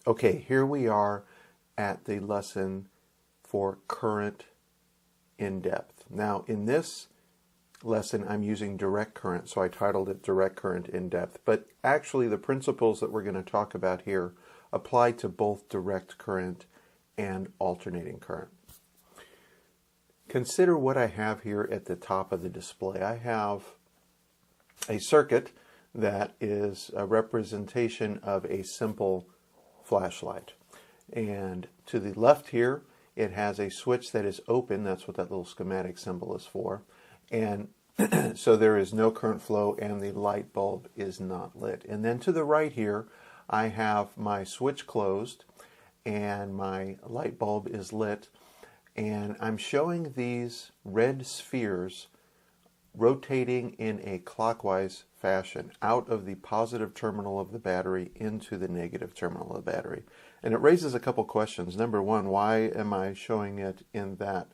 Okay, here we are at the lesson for current in depth. Now, in this lesson, I'm using direct current, so I titled it Direct Current in Depth. But actually, the principles that we're going to talk about here apply to both direct current and alternating current. Consider what I have here at the top of the display. I have a circuit that is a representation of a simple flashlight. And to the left here, it has a switch that is open. That's what that little schematic symbol is for. And so there is no current flow and the light bulb is not lit. And then to the right here, I have my switch closed and my light bulb is lit. And I'm showing these red spheres rotating in a clockwise fashion out of the positive terminal of the battery into the negative terminal of the battery. And it raises a couple questions. Number one, why am I showing it in that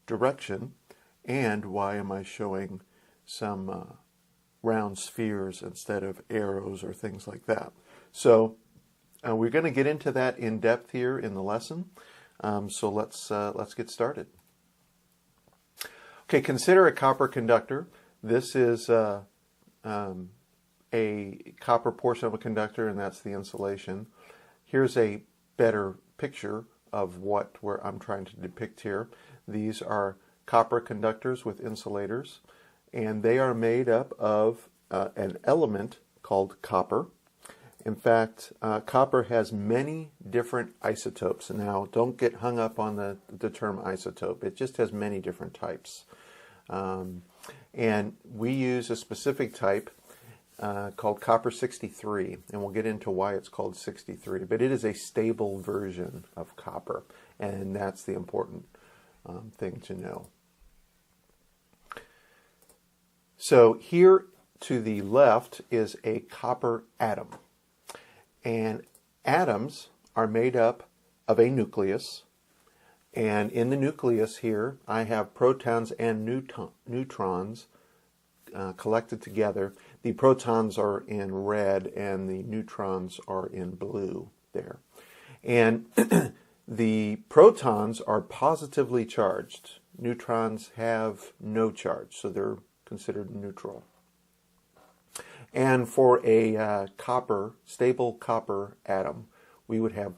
direction? And why am I showing some round spheres instead of arrows or things like that? So we're going to get into that in depth here in the lesson. So let's get started. Okay, consider a copper conductor. This is a copper portion of a conductor, and that's the insulation. Here's a better picture of what I'm trying to depict here. These are copper conductors with insulators, and they are made up of an element called copper. In fact, copper has many different isotopes. Now, don't get hung up on the term isotope. It just has many different types. And we use a specific type called copper 63, and we'll get into why it's called 63. But it is a stable version of copper, and that's the important thing to know. So here to the left is a copper atom. And atoms are made up of a nucleus. And in the nucleus here, I have protons and neutrons collected together. The protons are in red and the neutrons are in blue there. And the protons are positively charged. Neutrons have no charge, so they're considered neutral. And for a stable copper atom, we would have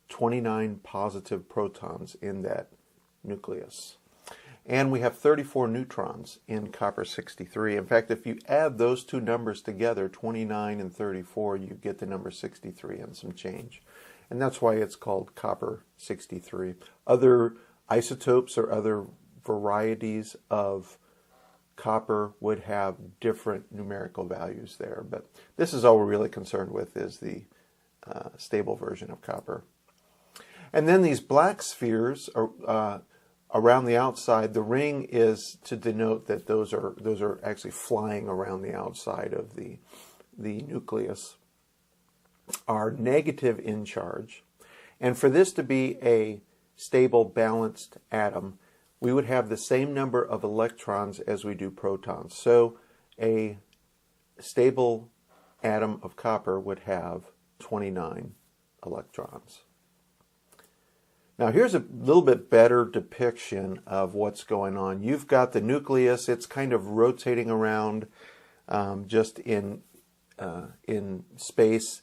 29 positive protons in that nucleus. And we have 34 neutrons in copper 63. In fact, if you add those two numbers together, 29 and 34, you get the number 63 and some change. And that's why it's called copper 63. Other isotopes or other varieties of copper would have different numerical values there, but this is all we're really concerned with is the stable version of copper. And then these black spheres are around the outside. The ring is to denote that those are actually flying around the outside of the nucleus, are negative in charge. And for this to be a stable, balanced atom, we would have the same number of electrons as we do protons. So a stable atom of copper would have 29 electrons. Now here's a little bit better depiction of what's going on. You've got the nucleus. It's kind of rotating around just in space,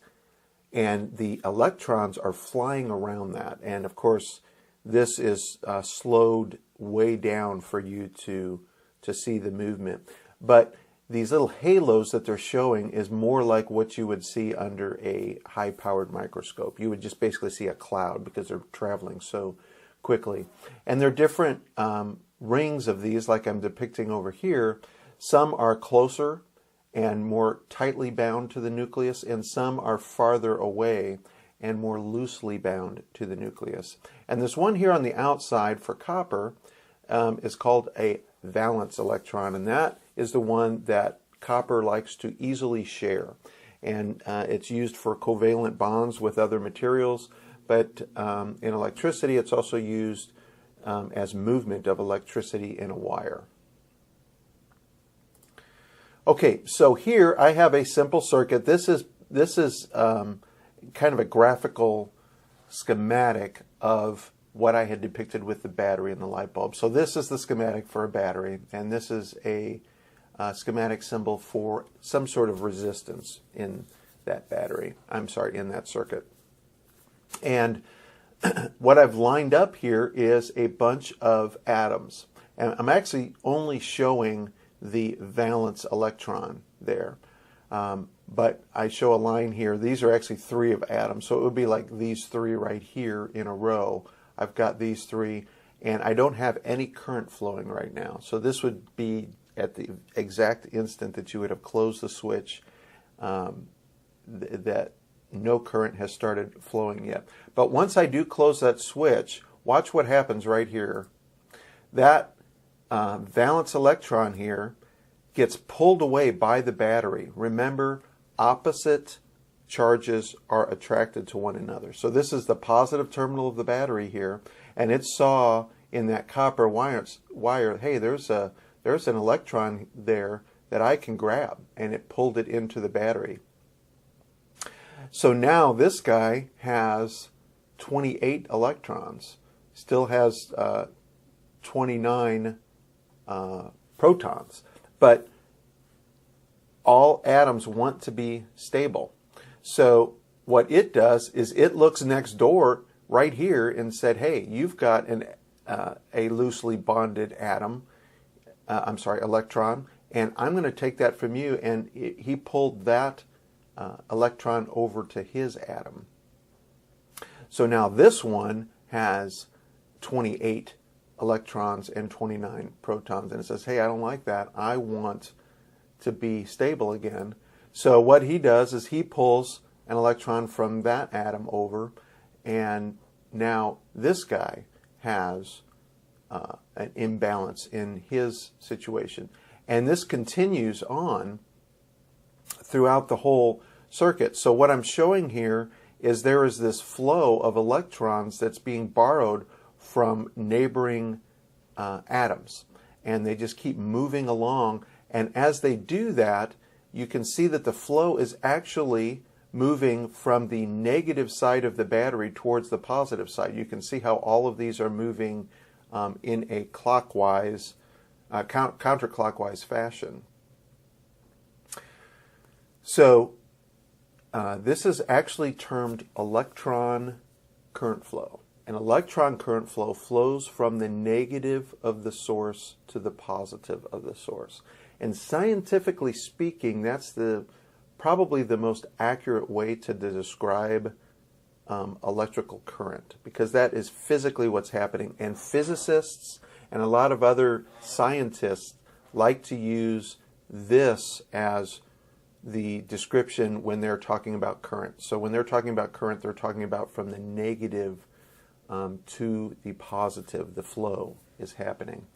and the electrons are flying around that. And of course, this is slowed way down for you to see the movement. But these little halos that they're showing is more like what you would see under a high-powered microscope. You would just basically see a cloud because they're traveling so quickly. And there are different rings of these, like I'm depicting over here. Some are closer and more tightly bound to the nucleus, and some are farther away and more loosely bound to the nucleus. And this one here on the outside for copper is called a valence electron, and that is the one that copper likes to easily share. And it's used for covalent bonds with other materials, but in electricity it's also used as movement of electricity in a wire. Okay, so here I have a simple circuit. This is kind of a graphical schematic of what I had depicted with the battery and the light bulb. So this is the schematic for a battery, and this is a schematic symbol for some sort of resistance in that battery. I'm sorry, in that circuit. And what I've lined up here is a bunch of atoms. And I'm actually only showing the valence electron there. But I show a line here. These are actually 3 of atoms. So it would be like these 3 right here in a row. I've got these 3, and I don't have any current flowing right now. So this would be at the exact instant that you would have closed the switch, that no current has started flowing yet. But once I do close that switch, watch what happens right here. That valence electron here gets pulled away by the battery. Remember, opposite charges are attracted to one another. So this is the positive terminal of the battery here, and it saw in that copper wire, hey, there's an electron there that I can grab, and it pulled it into the battery. So now this guy has 28 electrons, still has 29 protons, but all atoms want to be stable. So what it does is it looks next door right here and said, hey, you've got a loosely bonded electron, and I'm going to take that from you. And he pulled that electron over to his atom. So now this one has 28 electrons and 29 protons, and it says, hey, I don't like that. I want to be stable again. So what he does is he pulls an electron from that atom over, and now this guy has an imbalance in his situation. And this continues on throughout the whole circuit. So what I'm showing here is there is this flow of electrons that's being borrowed from neighboring atoms, and they just keep moving along. And as they do that, you can see that the flow is actually moving from the negative side of the battery towards the positive side. You can see how all of these are moving in a clockwise, counterclockwise fashion. So this is actually termed electron current flow. An electron current flow flows from the negative of the source to the positive of the source. And scientifically speaking, that's probably the most accurate way to describe electrical current, because that is physically what's happening. And physicists and a lot of other scientists like to use this as the description when they're talking about current. So when they're talking about current, they're talking about from the negative to the positive. The flow is happening.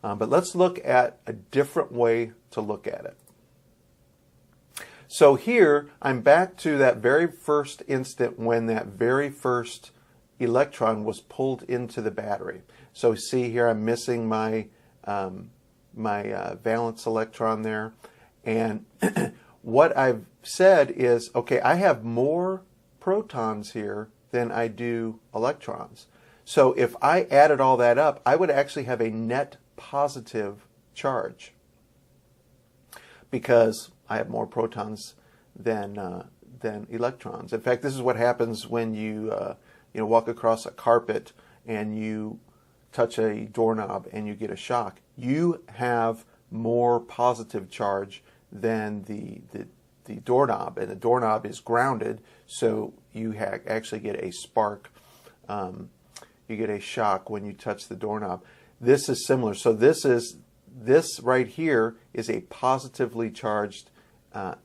But let's look at a different way to look at it. So here, I'm back to that very first instant when that very first electron was pulled into the battery. So see here, I'm missing my valence electron there. And what I've said is, okay, I have more protons here than I do electrons. So if I added all that up, I would actually have a net positive charge, because I have more protons than electrons. In fact, this is what happens when you walk across a carpet and you touch a doorknob and you get a shock. You have more positive charge than the doorknob, and the doorknob is grounded, so you actually get a spark. You get a shock when you touch the doorknob. This is similar. So this right here is a positively charged atom,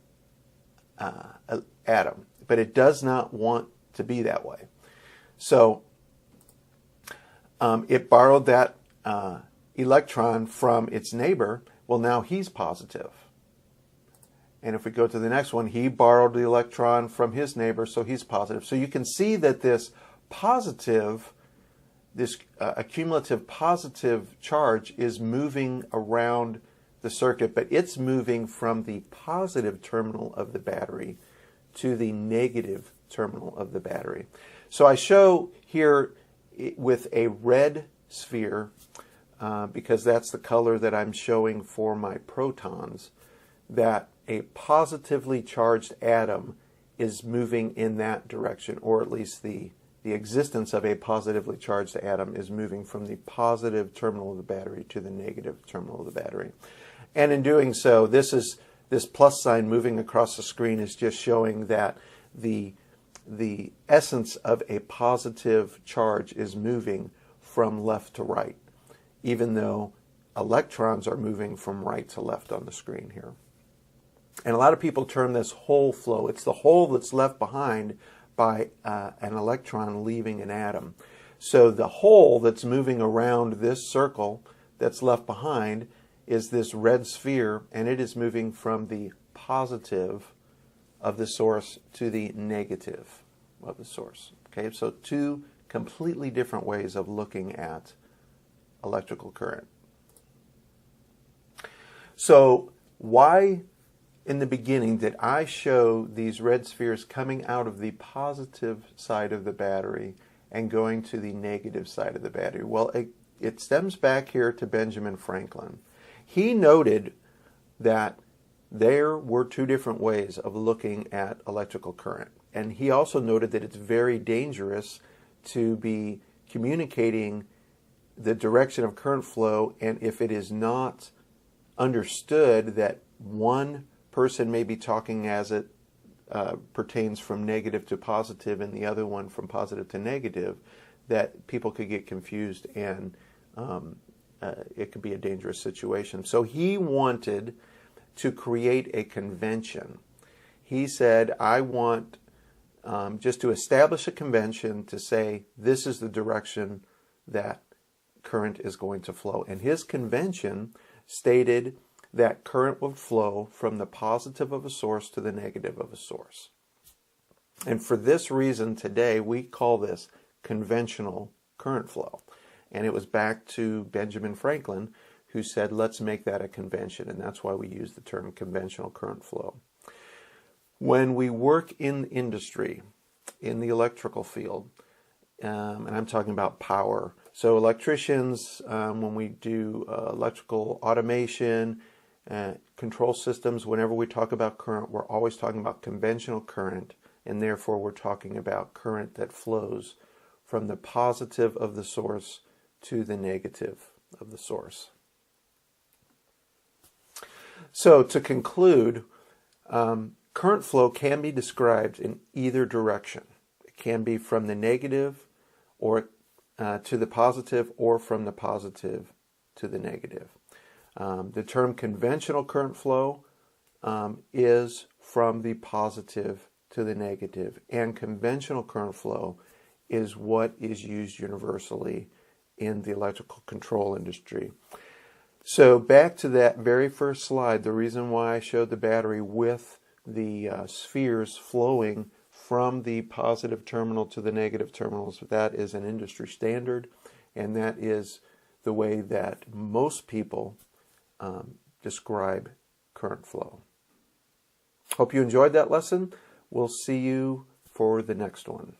but it does not want to be that way. So it borrowed that electron from its neighbor. Well, now he's positive. And if we go to the next one, he borrowed the electron from his neighbor, so he's positive. So you can see that this positive, this accumulative positive charge is moving around the circuit, but it's moving from the positive terminal of the battery to the negative terminal of the battery. So I show here with a red sphere, because that's the color that I'm showing for my protons, that a positively charged atom is moving in that direction, or at least the existence of a positively charged atom is moving from the positive terminal of the battery to the negative terminal of the battery. And in doing so, this plus sign moving across the screen is just showing that the essence of a positive charge is moving from left to right, even though electrons are moving from right to left on the screen here. And a lot of people term this hole flow. It's the hole that's left behind by an electron leaving an atom. So the hole that's moving around this circle that's left behind is this red sphere, and it is moving from the positive of the source to the negative of the source. Okay, so two completely different ways of looking at electrical current. So why in the beginning did I show these red spheres coming out of the positive side of the battery and going to the negative side of the battery? Well, it stems back here to Benjamin Franklin. He noted that there were two different ways of looking at electrical current. And he also noted that it's very dangerous to be communicating the direction of current flow, and if it is not understood that one person may be talking as it pertains from negative to positive and the other one from positive to negative, that people could get confused and it could be a dangerous situation. So he wanted to create a convention. He said, I want just to establish a convention to say this is the direction that current is going to flow. And his convention stated that current would flow from the positive of a source to the negative of a source. And for this reason today we call this conventional current flow. And it was back to Benjamin Franklin who said, let's make that a convention, and that's why we use the term conventional current flow. When we work in industry, in the electrical field, and I'm talking about power, so electricians, when we do electrical automation, control systems, whenever we talk about current, we're always talking about conventional current, and therefore we're talking about current that flows from the positive of the source to the negative of the source. So to conclude, current flow can be described in either direction. It can be from the negative or to the positive, or from the positive to the negative. The term conventional current flow is from the positive to the negative, and conventional current flow is what is used universally in the electrical control industry. So back to that very first slide, the reason why I showed the battery with the spheres flowing from the positive terminal to the negative terminals, that is an industry standard, and that is the way that most people describe current flow. Hope you enjoyed that lesson. We'll see you for the next one.